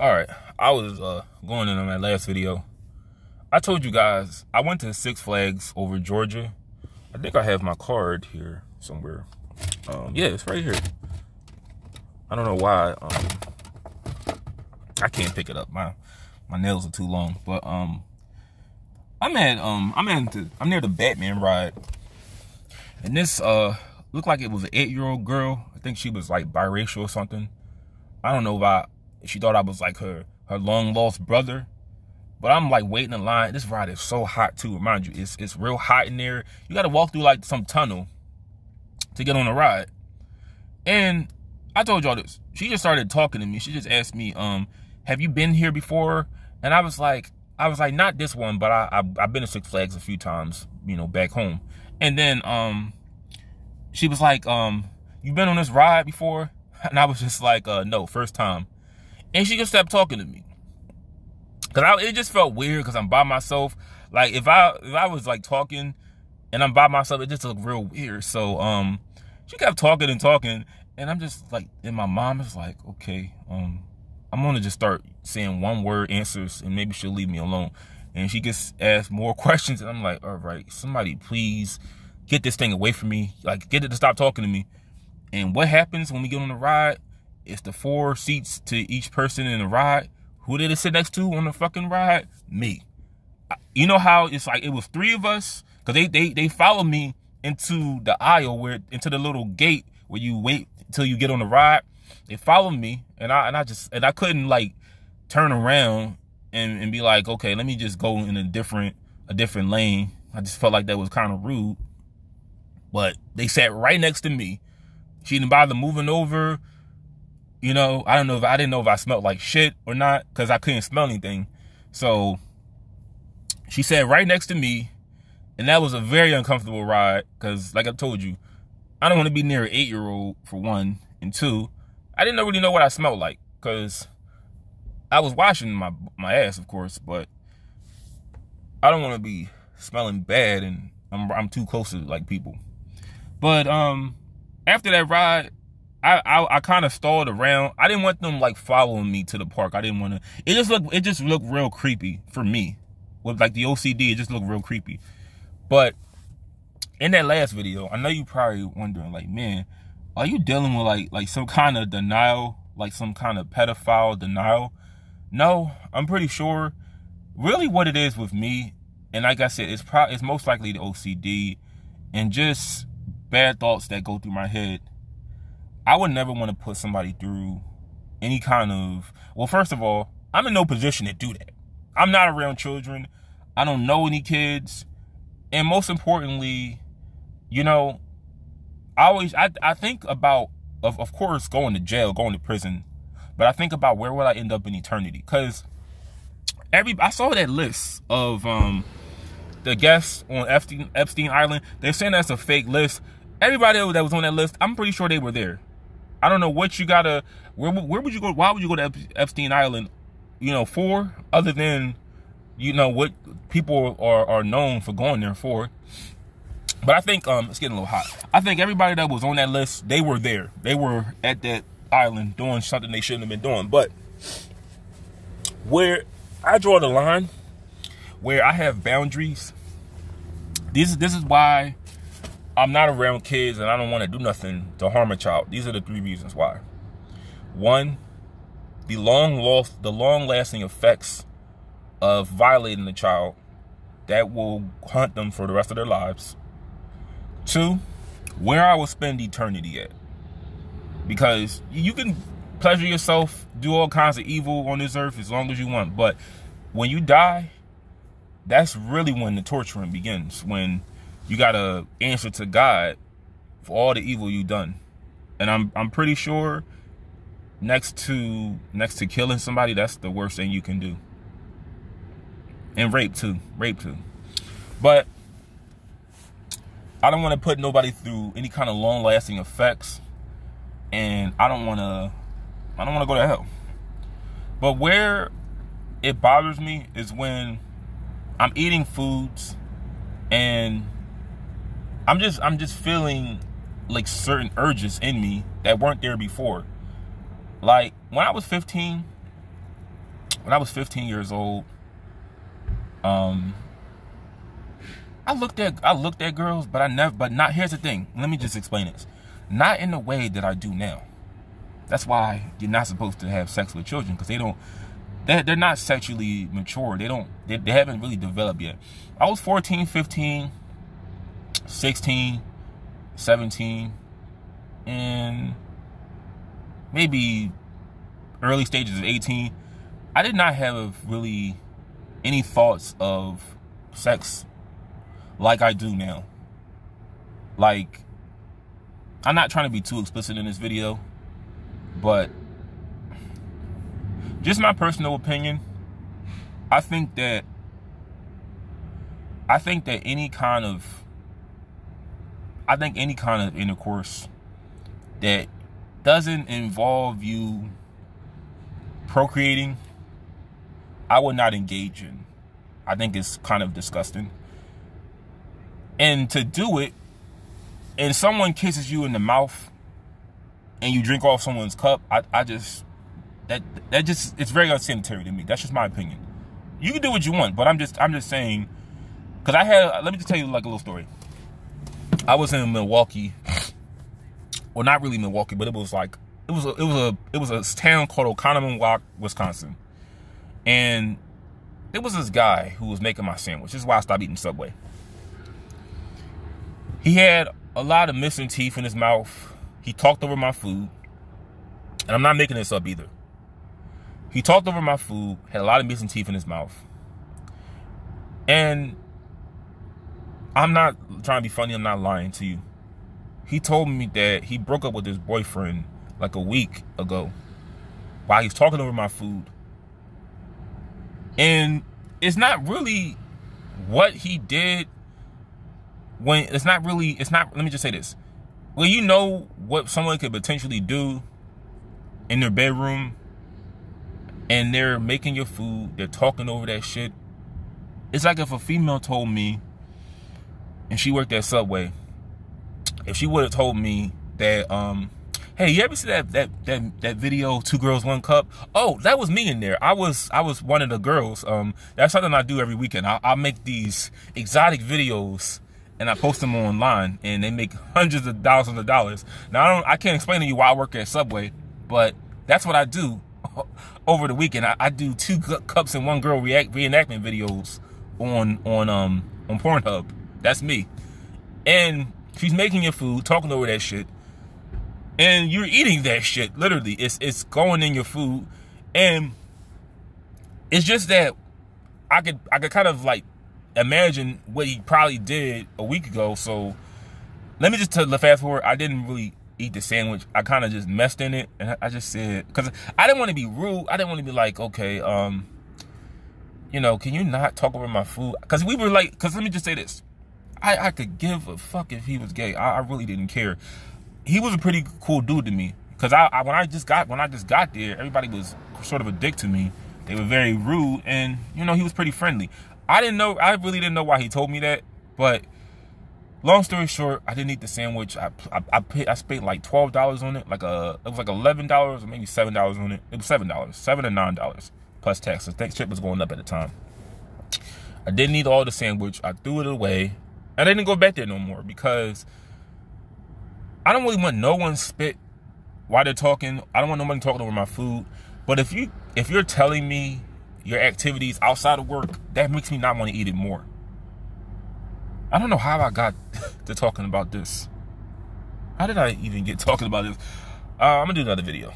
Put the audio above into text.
All right, I was going in on that last video. I told you guys I went to Six Flags over Georgia. I think I have my card here somewhere. Yeah, it's right here. I don't know why I can't pick it up. My nails are too long. But I'm near the Batman ride, and this looked like it was an 8-year-old girl. I think she was like biracial or something. I don't know if she thought I was like her long lost brother. But I'm like waiting in line. This ride is so hot too. Mind you, it's real hot in there. You got to walk through like some tunnel to get on the ride. And I told y'all this. She just started talking to me. She just asked me, have you been here before? And I was like, not this one, but I've been to Six Flags a few times, you know, back home. And then she was like, you been on this ride before? And I was just like, no, first time. And she just kept talking to me. Cause it just felt weird because I'm by myself. Like if I was like talking and I'm by myself, it just looked real weird. So she kept talking and talking, and I'm just like, and my mom is like, okay, I'm gonna just start saying one word answers and maybe she'll leave me alone. And she gets asked more questions, and I'm like, all right, somebody please get this thing away from me. Like get it to stop talking to me. And what happens when we get on the ride? It's the 4 seats to each person in the ride. Who did it sit next to on the fucking ride? Me. You know how it's like it was 3 of us? Because they followed me into the aisle, into the little gate where you wait until you get on the ride. They followed me, and I couldn't like turn around and be like, okay, let me just go in a different lane. I just felt like that was kind of rude. But they sat right next to me. She didn't bother moving over. You know, I didn't know if I smelled like shit or not because I couldn't smell anything. So she sat right next to me, and that was a very uncomfortable ride because, like I told you, I don't want to be near an 8-year-old for one, and 2, I didn't really know what I smelled like because I was washing my ass, of course, but I don't want to be smelling bad, and I'm too close to like people. But after that ride, I kind of stalled around. I didn't want them like following me to the park. I didn't want to. It just looked real creepy for me. With like the OCD, it just looked real creepy. But in that last video, I know you probably wondering, like, man, are you dealing with like some kind of denial, like some kind of pedophile denial? No, I'm pretty sure. Really, what it is with me, and like I said, it's most likely the OCD and just bad thoughts that go through my head. I would never want to put somebody through any kind of, well, first of all, I'm in no position to do that. I'm not around children. I don't know any kids. And most importantly, you know, I think about, of course, going to jail, going to prison. But I think about where will I end up in eternity? Because I saw that list of the guests on Epstein Island. They're saying that's a fake list. Everybody that was on that list, I'm pretty sure they were there. I don't know what you gotta, where would you go? Why would you go to Epstein Island, you know, for, other than, you know, what people are known for going there for. But I think, it's getting a little hot. I think everybody that was on that list, they were there. They were at that island doing something they shouldn't have been doing. But where I draw the line, where I have boundaries, this is why I'm not around kids, and I don't want to do nothing to harm a child. These are the 3 reasons why. 1, the long-lasting effects of violating the child that will haunt them for the rest of their lives. 2, where I will spend eternity at. Because you can pleasure yourself, do all kinds of evil on this earth as long as you want. But when you die, that's really when the torturing begins. When you gotta answer to God for all the evil you've done. And I'm pretty sure next to killing somebody, that's the worst thing you can do. And rape too. But I don't want to put nobody through any kind of long-lasting effects, and I don't want to go to hell. But where it bothers me is when I'm eating foods and I'm just feeling like certain urges in me that weren't there before. Like when I was 15, when I was 15 years old, I looked at girls, but not, here's the thing. Let me just explain this. Not in the way that I do now. That's why you're not supposed to have sex with children, because they're not sexually mature. They haven't really developed yet. I was 14, 15, 16, 17, and maybe early stages of 18. I did not have really any thoughts of sex like I do now. Like, I'm not trying to be too explicit in this video, but just my personal opinion, I think that any kind of intercourse that doesn't involve you procreating, I would not engage in. I think it's kind of disgusting. And to do it, and someone kisses you in the mouth and you drink off someone's cup, it's very unsanitary to me. That's just my opinion. You can do what you want, but I'm just saying, because let me just tell you like a little story. I was in Milwaukee, well, not really Milwaukee, but it was a town called Oconomowoc, Wisconsin, and there was this guy who was making my sandwich. This is why I stopped eating Subway. He had a lot of missing teeth in his mouth. He talked over my food, and I'm not making this up either. He talked over my food, had a lot of missing teeth in his mouth, and I'm not trying to be funny, I'm not lying to you. He told me that he broke up with his boyfriend like a week ago while he's talking over my food. And it's not really what he did let me just say this. When you know what someone could potentially do in their bedroom and they're making your food, they're talking over that shit. It's like if a female told me, and she worked at Subway, if she would have told me that, hey, you ever see that video, 2 Girls, 1 Cup? Oh, that was me in there. I was one of the girls. That's something I do every weekend. I'll make these exotic videos and I post them online, and they make hundreds of thousands of dollars. Now, I can't explain to you why I work at Subway, but that's what I do over the weekend. I do 2 cups and 1 girl reenactment videos on Pornhub. That's me. And she's making your food, talking over that shit, and you're eating that shit. Literally, it's going in your food, and it's just that I could kind of like imagine what he probably did a week ago. So let me just fast forward. I didn't really eat the sandwich. I kind of just messed in it, and I just said, because I didn't want to be rude. I didn't want to be like, okay, you know, can you not talk over my food? Because we were like, because let me just say this. I could give a fuck if he was gay. I really didn't care. He was a pretty cool dude to me. Because when I just got there, everybody was sort of a dick to me. They were very rude, and you know, he was pretty friendly. I really didn't know why he told me that. But long story short, I didn't eat the sandwich. I spent like $12 on it. It was like $11 or maybe $7 on it. It was $7, $7 and $9 plus tax. So that shit was going up at the time. I didn't eat all the sandwich. I threw it away. I didn't go back there no more because I don't really want no one spit while they're talking. I don't want nobody talking over my food. But if you're telling me your activities outside of work, that makes me not want to eat it more. I don't know how I got to talking about this. How did I even get talking about this? I'm gonna do another video.